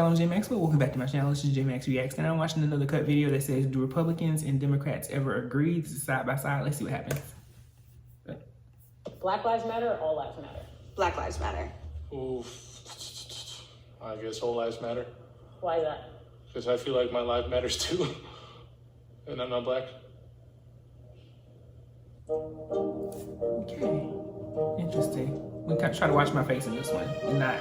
I'm J Maxwell. Welcome back to my channel. This is J Max Reacts, and I'm watching another cut video that says, "Do Republicans and Democrats ever agree?" This is side by side. Let's see what happens. Black Lives Matter or All Lives Matter? Black Lives Matter. Oof. I guess all lives matter. Why is that? Because I feel like my life matters too. And I'm not black. Okay. Interesting. We can try to watch my face in this one and not.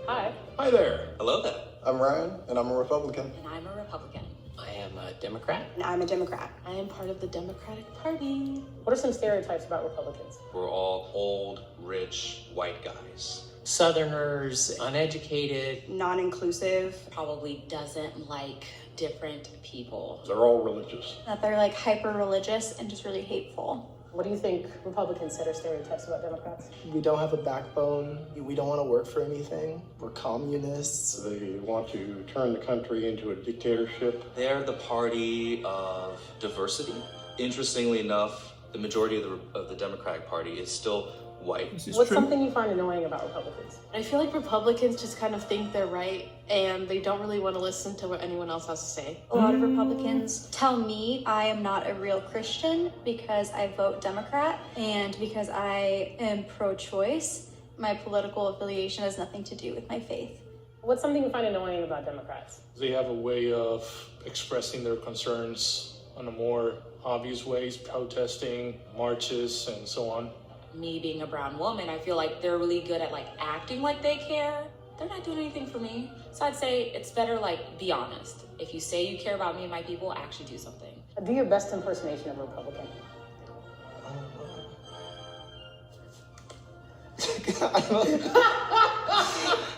Hi. Hi there. Hello there. I'm Ryan, and I'm a Republican. And I'm a Republican. I am a Democrat. And I'm a Democrat. I am part of the Democratic Party. What are some stereotypes about Republicans? We're all old, rich, white guys. Southerners, uneducated. Non-inclusive. Probably doesn't like different people. They're all religious. That they're like hyper religious and just really hateful. What do you think Republicans said are stereotypes about Democrats? We don't have a backbone. We don't want to work for anything. We're communists. They want to turn the country into a dictatorship. They're the party of diversity. Interestingly enough, the majority of the Democratic Party is still white. What's something you find annoying about Republicans? I feel like Republicans just kind of think they're right and they don't really want to listen to what anyone else has to say. A lot of Republicans tell me I am not a real Christian because I vote Democrat and because I am pro-choice. My political affiliation has nothing to do with my faith. What's something you find annoying about Democrats? They have a way of expressing their concerns in a more obvious ways, protesting, marches, and so on. Me being a brown woman, I feel like they're really good at like acting like they care. They're not doing anything for me. So I'd say it's better like be honest. If you say you care about me and my people, actually do something. Do your best impersonation of a Republican.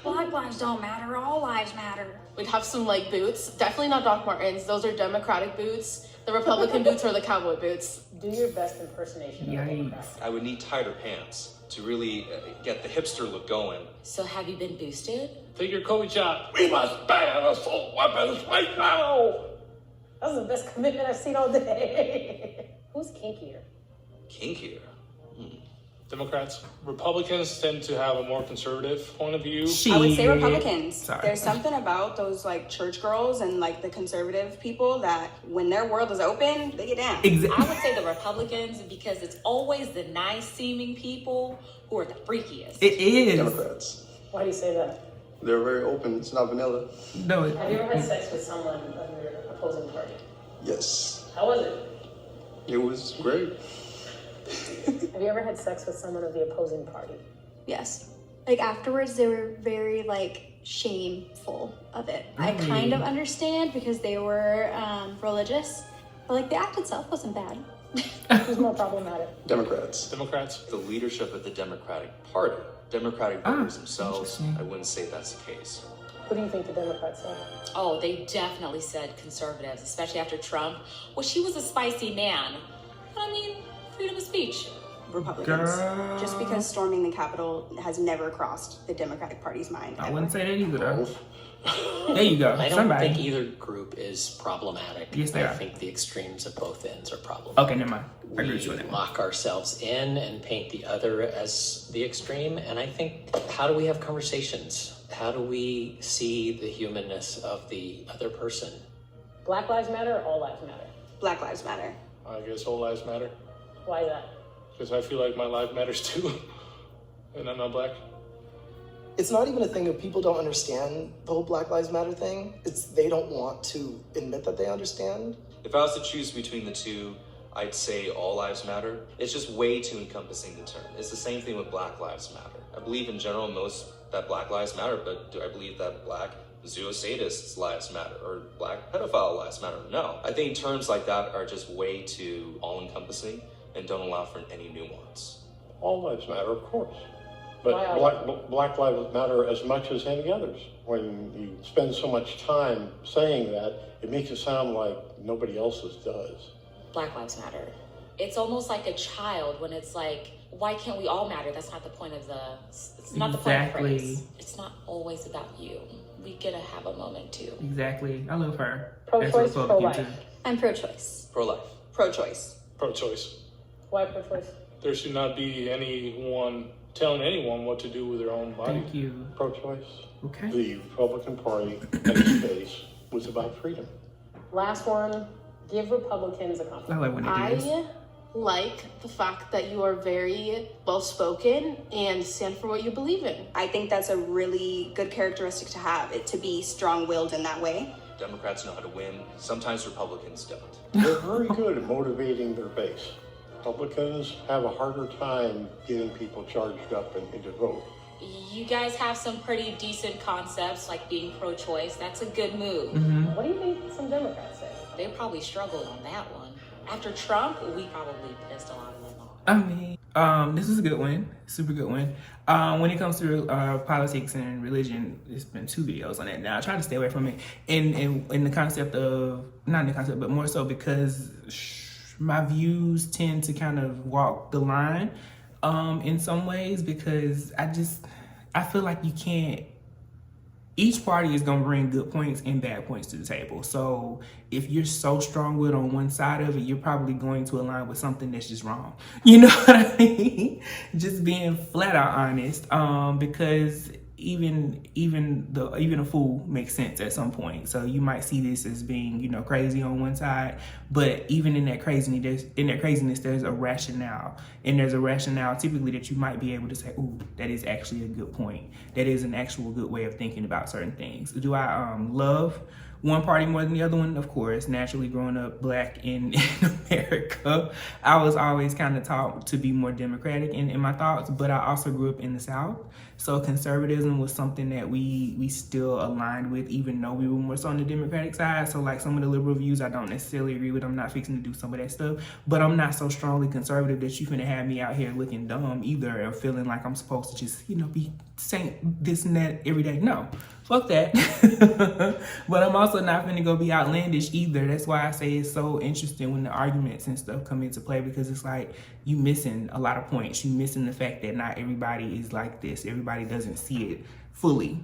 Black lives don't matter, all lives matter. We'd have some like boots, definitely not Doc Martens. Those are Democratic boots. The Republican boots are the cowboy boots. Do your best impersonation of a Democrat. I would need tighter pants to really get the hipster look going. So have you been boosted? Take your COVID shot. We must ban assault weapons right now. That's the best commitment I've seen all day. Who's kinkier? Kinkier? Democrats. Republicans tend to have a more conservative point of view. I would say Republicans. Sorry. There's something about those like church girls and like the conservative people that when their world is open, they get down. I would say the Republicans because it's always the nice seeming people who are the freakiest. It is. Democrats. Why do you say that? They're very open. It's not vanilla. No. Have you ever had sex with someone of your opposing party? Yes. How was it? It was great. Have you ever had sex with someone of the opposing party? Yes. Like afterwards, they were very like shameful of it. I Really? kind of understand because they were religious, but like the act itself wasn't bad. Who's more problematic? Democrats. Democrats. The leadership of the Democratic Party. Democratic voters themselves, interesting. I wouldn't say that's the case. What do you think the Democrats said? Oh, they definitely said conservatives, especially after Trump. Well, she was a spicy man. But I mean, freedom of speech. Republicans. Girl. Just because storming the Capitol has never crossed the Democratic Party's mind. I ever. wouldn't say that either, though. There you go. I don't Somebody. think either group is problematic. Yes, they I are. think the extremes of both ends are problematic. Okay, never mind. I agree with you on We that. lock ourselves in and paint the other as the extreme. And I think, how do we have conversations? How do we see the humanness of the other person? Black Lives Matter or All Lives Matter? Black Lives Matter. I guess all lives matter. Why is that? Because I feel like my life matters too. And I'm not black. It's not even a thing of people don't understand the whole Black Lives Matter thing. It's they don't want to admit that they understand. If I was to choose between the two, I'd say all lives matter. It's just way too encompassing the term. It's the same thing with Black Lives Matter. I believe in general that Black lives matter, but do I believe that Black zoosadists' lives matter or Black pedophile lives matter? No. I think terms like that are just way too all-encompassing and don't allow for any nuance. All lives matter, of course. Why But Black lives matter as much as any others. When you spend so much time saying that, it makes it sound like nobody else's does. Black Lives Matter. It's almost like a child when it's like, why can't we all matter? That's not the point of it's not the point of the Exactly. phrase. It's not always about you. We get to have a moment too. Exactly. I love her. Pro-choice, As a Republican, pro-life? too. I'm pro-choice. Pro-life. Pro-choice. Pro-choice. Why pro-choice? There should not be anyone telling anyone what to do with their own body. Thank you. Pro-choice. Okay. The Republican Party at its base was about freedom. Last one, give Republicans a I compliment. like when they do this. I like the fact that you are very well-spoken and stand for what you believe in. I think that's a really good characteristic to have, to be strong-willed in that way. Democrats know how to win. Sometimes Republicans don't. They're very good at motivating their base. Republicans have a harder time getting people charged up and to vote. You guys have some pretty decent concepts, like being pro-choice. That's a good move. Mm-hmm. What do you think some Democrats say? They probably struggled on that one. After Trump, we probably pissed a lot of them off. I mean, this is a good one, super good one. When it comes to politics and religion, there's been 2 videos on that. Now I try to stay away from it, in the concept of, not in the concept, but more so because my views tend to kind of walk the line in some ways, because I feel like you can't. Each party is gonna bring good points and bad points to the table. So if you're so strong-willed on one side of it, you're probably going to align with something that's just wrong. You know what I mean? Just being flat out honest, because even a fool makes sense at some point. So you might see this as being, you know, crazy on one side, but even in that craziness, there's a rationale, and there's a rationale typically that you might be able to say, "Ooh, that is actually a good point. That is an actual good way of thinking about certain things." Do I love one party more than the other one? Of course. Naturally, growing up Black in America, I was always kind of taught to be more democratic in my thoughts, but I also grew up in the South. So conservatism was something that we still aligned with, even though we were more so on the Democratic side. So like some of the liberal views, I don't necessarily agree with. I'm not fixing to do some of that stuff, but I'm not so strongly conservative that you finna have me out here looking dumb either, or feeling like I'm supposed to just, you know, be saying this and that every day. No, fuck that. But I'm also not finna go be outlandish either. That's why I say it's so interesting when the arguments and stuff come into play, because it's like you missing a lot of points. You missing the fact that not everybody is like this. Everybody doesn't see it fully.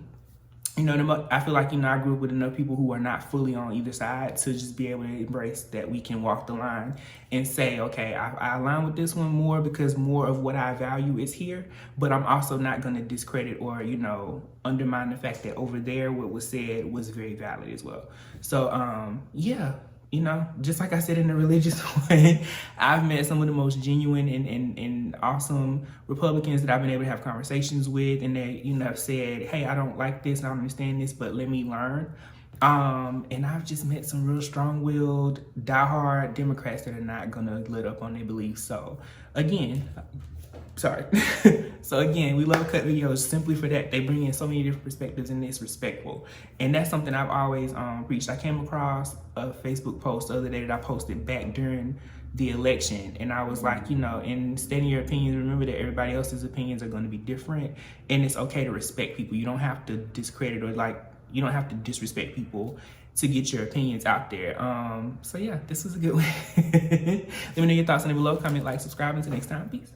You know, I feel like, you know, I grew up with enough people who are not fully on either side to just be able to embrace that we can walk the line and say, okay, I align with this one more because more of what I value is here, but I'm also not going to discredit or, you know, undermine the fact that over there what was said was very valid as well. So, yeah. You know, just like I said in the religious way, I've met some of the most genuine and awesome Republicans that I've been able to have conversations with, and they, you know, have said, hey, I don't like this, I don't understand this, but let me learn. And I've just met some real strong-willed, diehard Democrats that are not gonna let up on their beliefs. So again, So again, we love cut videos simply for that. They bring in so many different perspectives, and it's respectful. And that's something I've always preached. I came across a Facebook post the other day that I posted back during the election, and I was like, you know, in stating your opinions, remember that everybody else's opinions are going to be different, and it's okay to respect people. You don't have to discredit or you don't have to disrespect people to get your opinions out there. So yeah, this was a good one. Let me know your thoughts on it below. Comment, like, subscribe. Until next time, peace.